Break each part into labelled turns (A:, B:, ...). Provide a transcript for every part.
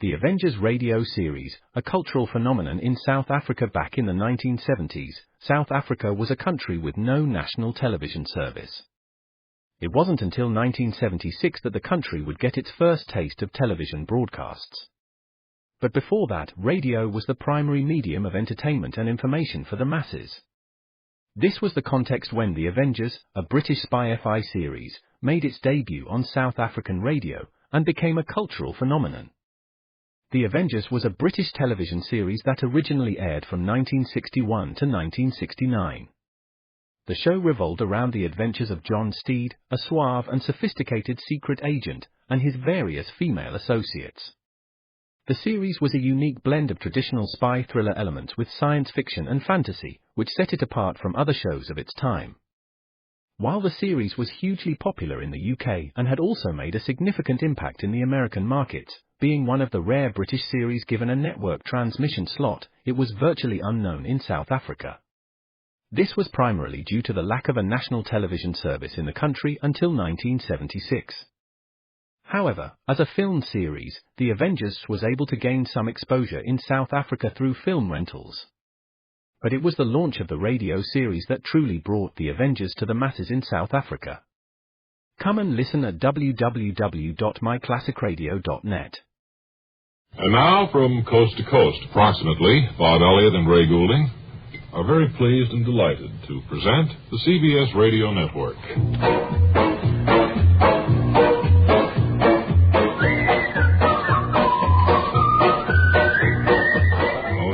A: The Avengers radio series, a cultural phenomenon in South Africa back in the 1970s. South Africa was a country with no national television service. It wasn't until 1976 that the country would get its first taste of television broadcasts. But before that, radio was the primary medium of entertainment and information for the masses. This was the context when The Avengers, a British spy FI series, made its debut on South African radio and became a cultural phenomenon. The Avengers was a British television series that originally aired from 1961 to 1969. The show revolved around the adventures of John Steed, a suave and sophisticated secret agent, and his various female associates. The series was a unique blend of traditional spy thriller elements with science fiction and fantasy, which set it apart from other shows of its time. While the series was hugely popular in the UK and had also made a significant impact in the American markets, being one of the rare British series given a network transmission slot, it was virtually unknown in South Africa. This was primarily due to the lack of a national television service in the country until 1976. However, as a film series, The Avengers was able to gain some exposure in South Africa through film rentals. But it was the launch of the radio series that truly brought The Avengers to the masses in South Africa. Come and listen at www.myclassicradio.net.
B: And now, from coast to coast, approximately, Bob Elliott and Ray Goulding are very pleased and delighted to present the CBS Radio Network.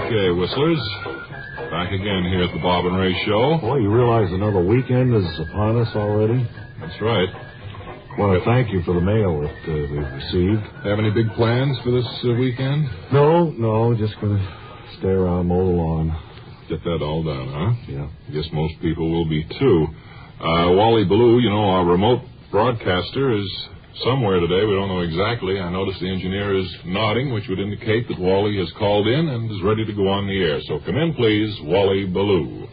B: Okay, Whistlers, back again here at the Bob and Ray Show.
C: Boy, you realize another weekend is upon us already?
B: That's right.
C: Well, thank you for the mail that we've received.
B: Have any big plans for this weekend?
C: No, just going to stay around, mow the lawn.
B: Get that all done, huh?
C: Yeah.
B: I guess most people will be, too. Wally Ballou, our remote broadcaster, is somewhere today. We don't know exactly. I noticed the engineer is nodding, which would indicate that Wally has called in and is ready to go on the air. So come in, please, Wally Ballou.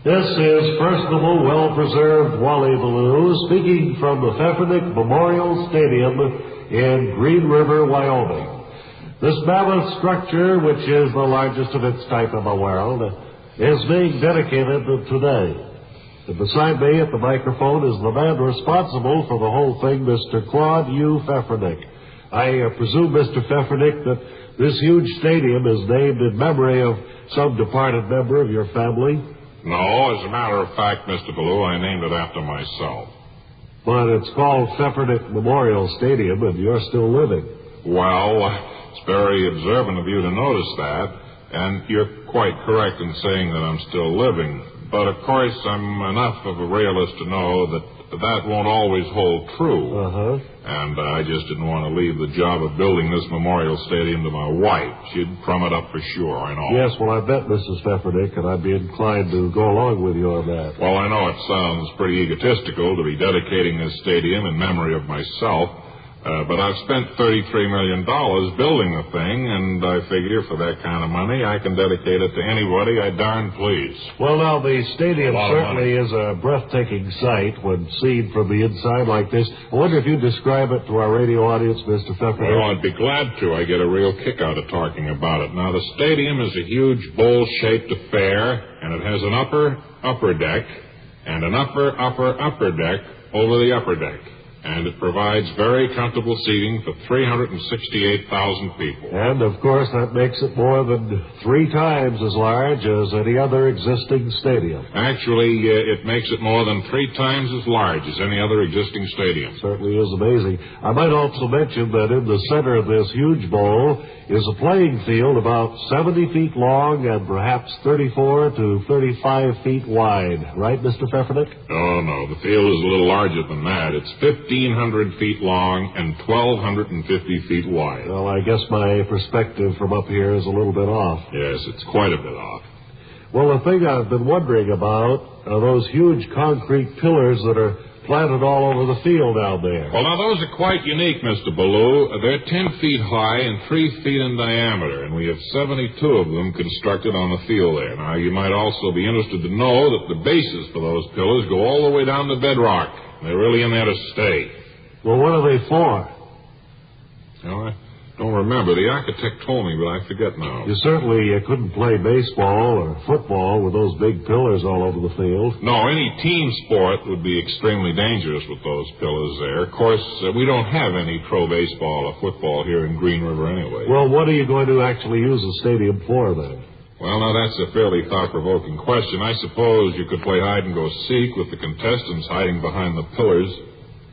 C: This is personable, well-preserved Wally Ballou speaking from the Pheffernick Memorial Stadium in Green River, Wyoming. This mammoth structure, which is the largest of its type in the world, is being dedicated today. And beside me at the microphone is the man responsible for the whole thing, Mr. Claude U. Pheffernick. I presume, Mr. Pheffernick, that this huge stadium is named in memory of some departed member of your family?
B: No, as a matter of fact, Mr. Ballou, I named it after myself.
C: But it's called Pheffernick Memorial Stadium, and you're still living.
B: Well, it's very observant of you to notice that, and you're quite correct in saying that I'm still living. But, of course, I'm enough of a realist to know that won't always hold true.
C: Uh-huh.
B: And I just didn't want to leave the job of building this memorial stadium to my wife. She'd crumb it up for sure, I know.
C: Yes, well, I bet, Mrs. Pheffernick, and I'd be inclined to go along with you on that.
B: Well, I know it sounds pretty egotistical to be dedicating this stadium in memory of myself, but I've spent $33 million building the thing, and I figure for that kind of money, I can dedicate it to anybody I darn please.
C: Well, now, the stadium certainly is a breathtaking sight when seen from the inside like this. I wonder if you'd describe it to our radio audience, Mr. Pheffernick.
B: Well, I'd be glad to. I get a real kick out of talking about it. Now, the stadium is a huge bowl-shaped affair, and it has an upper deck and an upper deck over the upper deck. And it provides very comfortable seating for 368,000 people.
C: And, of course, that makes it more than 3 times as large as any other existing stadium.
B: Actually, it makes it more than 3 times as large as any other existing stadium.
C: Certainly is amazing. I might also mention that in the center of this huge bowl is a playing field about 70 feet long and perhaps 34 to 35 feet wide. Right, Mr. Pheffernick?
B: Oh, no. The field is a little larger than that. It's 1,500 feet long and 1,250 feet wide.
C: Well, I guess my perspective from up here is a little bit off.
B: Yes, it's quite a bit off.
C: Well, the thing I've been wondering about are those huge concrete pillars that are planted all over the field down there.
B: Well, now, those are quite unique, Mr. Ballou. They're 10 feet high and 3 feet in diameter, and we have 72 of them constructed on the field there. Now, you might also be interested to know that the bases for those pillars go all the way down to bedrock. They're really in there to stay.
C: Well, what are they for?
B: You know, Don't remember. The architect told me, but I forget now.
C: You certainly couldn't play baseball or football with those big pillars all over the field.
B: No, any team sport would be extremely dangerous with those pillars there. Of course, we don't have any pro baseball or football here in Green River anyway.
C: Well, what are you going to actually use the stadium for, then?
B: Well, now, that's a fairly thought-provoking question. I suppose you could play hide-and-go-seek with the contestants hiding behind the pillars.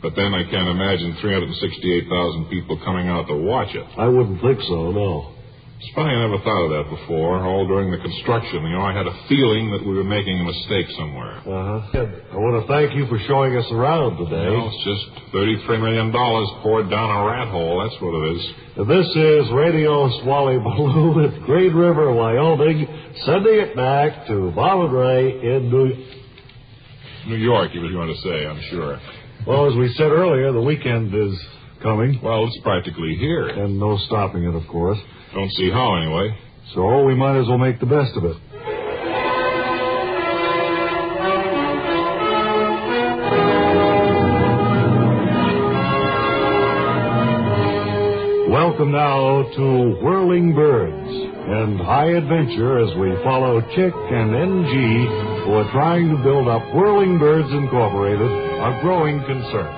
B: But then I can't imagine 368,000 people coming out to watch it.
C: I wouldn't think so, no.
B: It's funny, I never thought of that before. All during the construction, I had a feeling that we were making a mistake somewhere.
C: I want to thank you for showing us around today.
B: It's just $33 million poured down a rat hole. That's what it is.
C: This is Radio Swally Baloo at Green River, Wyoming, sending it back to Bob and Ray in
B: New York, he was going to say, I'm sure.
C: Well, as we said earlier, the weekend is coming.
B: Well, it's practically here.
C: And no stopping it, of course.
B: Don't see how, anyway.
C: So we might as well make the best of it. Welcome now to Whirling Birds and High Adventure as we follow Chick and NG, who are trying to build up Whirling Birds Incorporated, a growing concern.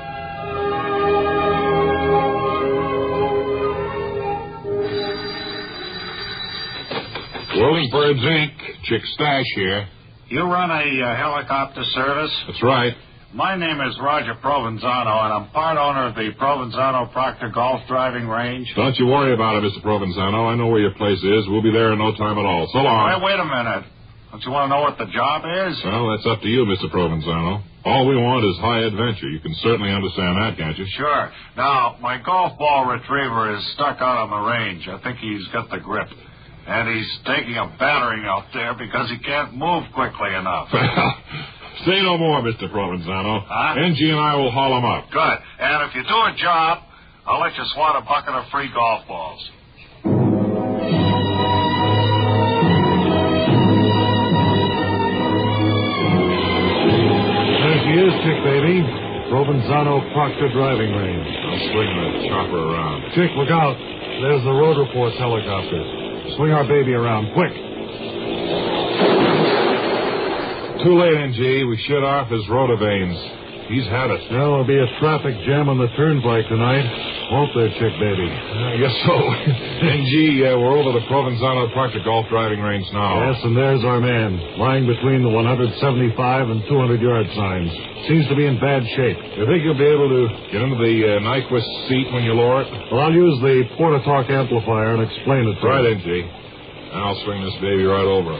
B: Whirling Birds, Inc., Chick Stash here.
D: You run a helicopter service?
B: That's right.
D: My name is Roger Provenzano, and I'm part owner of the Provenzano Proctor Golf Driving Range.
B: Don't you worry about it, Mr. Provenzano. I know where your place is. We'll be there in no time at all. So long.
D: Wait a minute. Don't you want to know what the job is?
B: Well, that's up to you, Mr. Provenzano. All we want is high adventure. You can certainly understand that, can't you?
D: Sure. Now, my golf ball retriever is stuck out on the range. I think he's got the grip. And he's taking a battering out there because he can't move quickly enough.
B: Say no more, Mr. Provenzano.
D: Huh?
B: NG and I will haul him up.
D: Good. And if you do a job, I'll let you swat a bucket of free golf balls.
C: There she is, Chick, baby. Provenzano Proctor Driving Range.
B: I'll swing the chopper around.
C: Chick, look out. There's the road report's helicopter. Swing our baby around, quick.
B: Too late, NG. We shut off his rotor vanes. He's had it.
C: Well, there'll be a traffic jam on the turnpike tonight. Won't there, Chick, baby?
B: I guess so. NG, we're over the Provenzano Proctor Golf Driving Range now.
C: Yes, and there's our man, lying between the 175 and 200-yard signs. Seems to be in bad shape.
B: You think you'll be able to get into the Nyquist seat when you lower it?
C: Well, I'll use the Porta-Talk amplifier and explain it to
B: Right,
C: you.
B: NG. I'll swing this baby right over.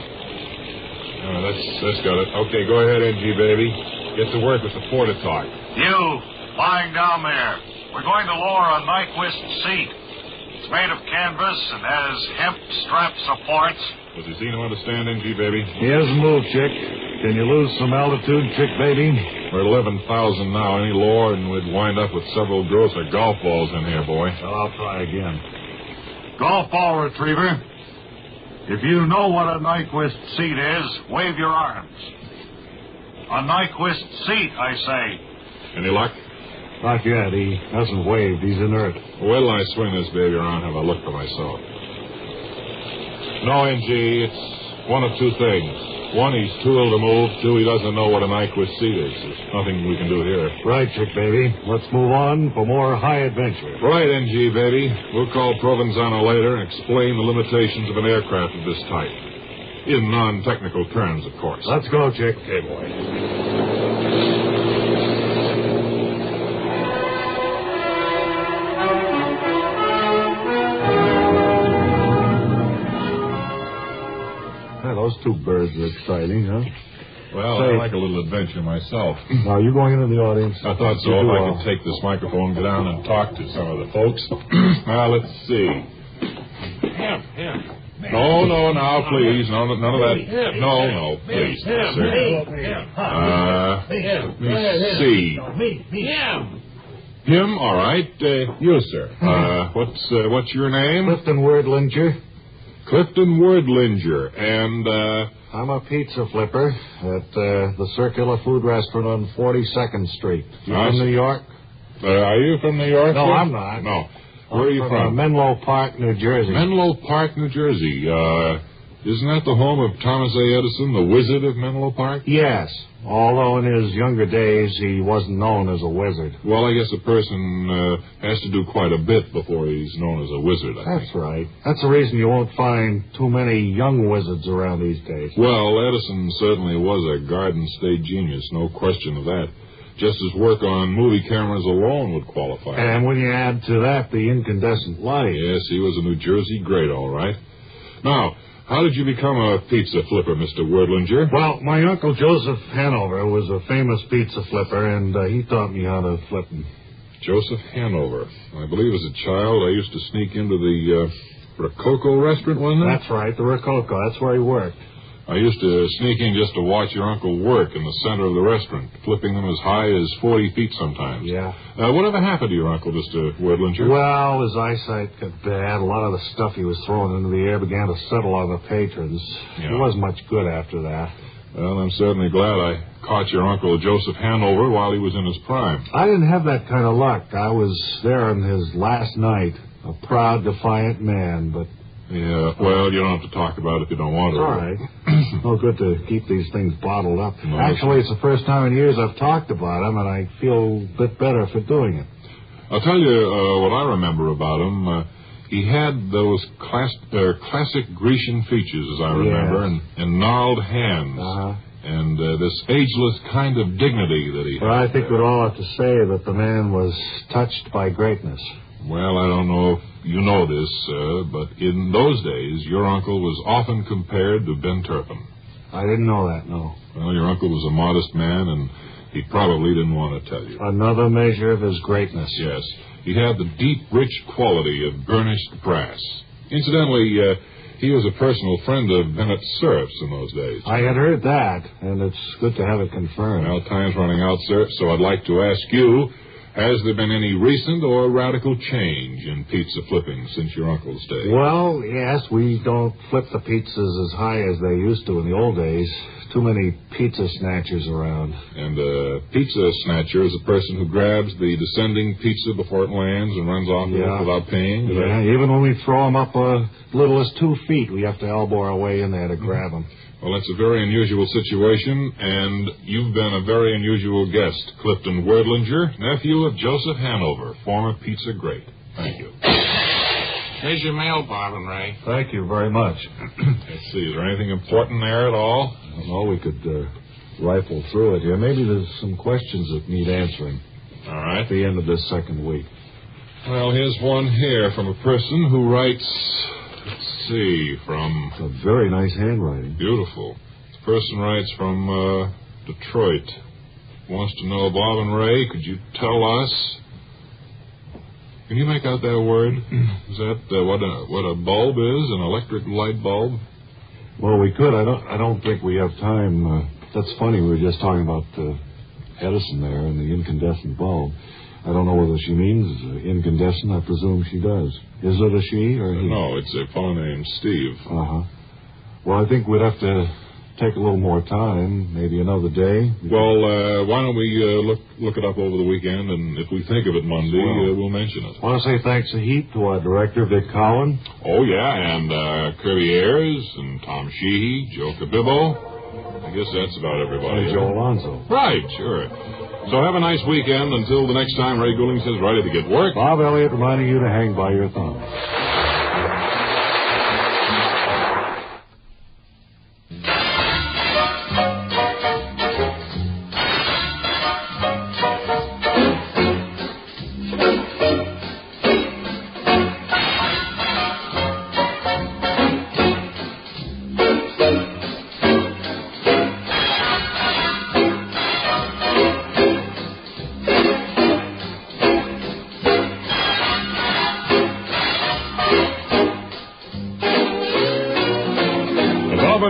B: That's got it. Okay, go ahead, NG, baby. Get to work with the Porta-Talk.
D: You, lying down there. We're going to lower a Nyquist seat. It's made of canvas and has hemp strap supports.
B: Does he seem to understand, NG, baby?
C: He hasn't moved, Chick. Can you lose some altitude, Chick, baby?
B: We're at 11,000 now. Any lower, and we'd wind up with several gross of golf balls in here, boy.
C: Well, I'll try again.
D: Golf ball retriever. If you know what a Nyquist seat is, wave your arms. A Nyquist seat, I say.
B: Any luck?
C: Not yet. He hasn't waved. He's inert.
B: Wait till I swing this baby around and have a look for myself. No, NG, it's one of two things. One, he's too ill to move. Two, he doesn't know what a Nyquist seat is. There's nothing we can do here.
C: Right, Chick, baby. Let's move on for more high adventure.
B: Right, NG, baby. We'll call Provenzano later and explain the limitations of an aircraft of this type. In non-technical terms, of course.
C: Let's go, Chick.
B: Okay, boy.
C: Those two birds are exciting, huh?
B: Well,
C: Say,
B: I like a little adventure myself.
C: Now, are you going into the audience?
B: I thought so. If I could take this microphone, go down and talk to some of the folks. Now, let's see. No, now, please. No, none of that. No, please. Sir. Let me see. Him, all right. You, sir. What's your name?
C: Clifton Wordlinger.
B: Clifton Wordlinger. And,
C: I'm a pizza flipper at the Circular Food Restaurant on 42nd Street. You from New York?
B: Are you from New York?
C: No,
B: sir?
C: I'm not.
B: No. Where are you from?
C: Menlo Park, New Jersey.
B: Menlo Park, New Jersey. Isn't that the home of Thomas A. Edison, the Wizard of Menlo Park?
C: Yes, although in his younger days he wasn't known as a wizard.
B: Well, I guess a person has to do quite a bit before he's known as a wizard, I think.
C: That's right. That's the reason you won't find too many young wizards around these days.
B: Well, Edison certainly was a Garden State genius, no question of that. Just his work on movie cameras alone would qualify.
C: And when you add to that the incandescent light...
B: Yes, he was a New Jersey great, all right. Now, how did you become a pizza flipper, Mr. Wordlinger?
C: Well, my Uncle Joseph Hanover was a famous pizza flipper, and he taught me how to flip them.
B: Joseph Hanover. I believe as a child I used to sneak into the Rococo restaurant, wasn't it?
C: That's right, the Rococo. That's where he worked.
B: I used to sneak in just to watch your uncle work in the center of the restaurant, flipping them as high as 40 feet sometimes.
C: Yeah.
B: Whatever happened to your uncle, Mr. Wordlinger?
C: Well, his eyesight got bad. A lot of the stuff he was throwing into the air began to settle on the patrons.
B: Yeah.
C: He wasn't much good after that.
B: Well, I'm certainly glad I caught your uncle Joseph Hanover while he was in his prime.
C: I didn't have that kind of luck. I was there on his last night, a proud, defiant man, but...
B: Yeah, well, you don't have to talk about it if you don't want to.
C: All right. No good to keep these things bottled up.
B: No,
C: actually, it's the first time in years I've talked about him, and I feel a bit better for doing it.
B: I'll tell you what I remember about him. He had those classic Grecian features, as I remember,
C: Yes.
B: and gnarled hands.
C: Uh-huh.
B: And this ageless kind of dignity that he had.
C: Well, I think we'd all have to say that the man was touched by greatness.
B: Well, I don't know if you know this, but in those days, your uncle was often compared to Ben Turpin.
C: I didn't know that, no.
B: Well, your uncle was a modest man, and he probably didn't want to tell you.
C: Another measure of his greatness.
B: Yes. He had the deep, rich quality of burnished brass. Incidentally, he was a personal friend of Bennett Cerf's in those days.
C: I had heard that, and it's good to have it confirmed.
B: Well, time's running out, sir, so I'd like to ask you, has there been any recent or radical change in pizza flipping since your uncle's day?
C: Well, yes, we don't flip the pizzas as high as they used to in the old days. Too many pizza snatchers around.
B: And a pizza snatcher is a person who grabs the descending pizza before it lands and runs off with it without paying.
C: Yeah, even when we throw them up as little as 2 feet, we have to elbow our way in there to grab them.
B: Well, that's a very unusual situation, and you've been a very unusual guest, Clifton Wordlinger, nephew of Joseph Hanover, former pizza great. Thank you.
E: Here's your mail, Bob and Ray.
C: Thank you very much.
B: Let's see, is there anything important there at all?
C: I don't know, we could rifle through it here. Maybe there's some questions that need answering.
B: All right.
C: At the end of this second week.
B: Well, here's one here from a person who writes, let's see, from...
C: It's a very nice handwriting.
B: Beautiful. The person writes from Detroit. Wants to know, Bob and Ray, could you tell us... Can you make out that word? Is that what a bulb is, an electric light bulb?
C: Well, we could. I don't think we have time. That's funny. We were just talking about Edison there and the incandescent bulb. I don't know whether she means incandescent. I presume she does. Is it a she or he?
B: No, it's a fellow named Steve.
C: Uh-huh. Well, I think we'd have to take a little more time, maybe another day.
B: Well, why don't we look it up over the weekend, and if we think of it Monday, we'll mention it.
C: I want to say thanks a heap to our director, Vic Collin.
B: Oh, yeah, and Kirby Ayers, and Tom Sheehy, Joe Cabibbo. I guess that's about everybody.
C: And Joe Alonzo.
B: Right, sure. So have a nice weekend. Until the next time Ray Goulding says ready to get work.
C: Bob Elliott reminding you to hang by your thumb.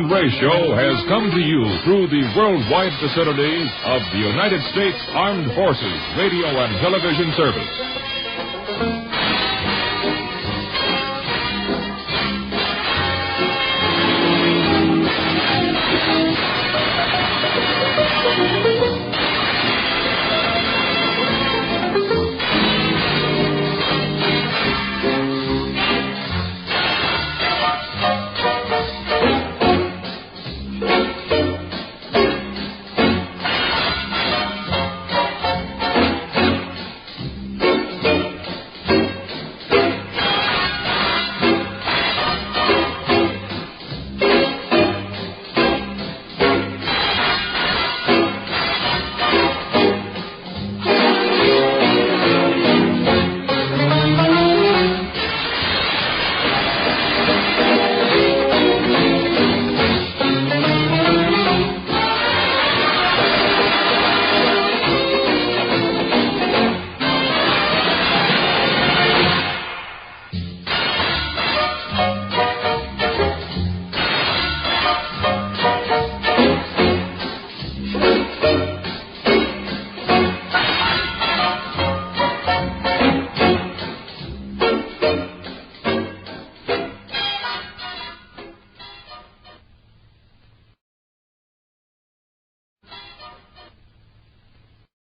F: Ray Show has come to you through the worldwide facilities of the United States Armed Forces Radio and Television Service.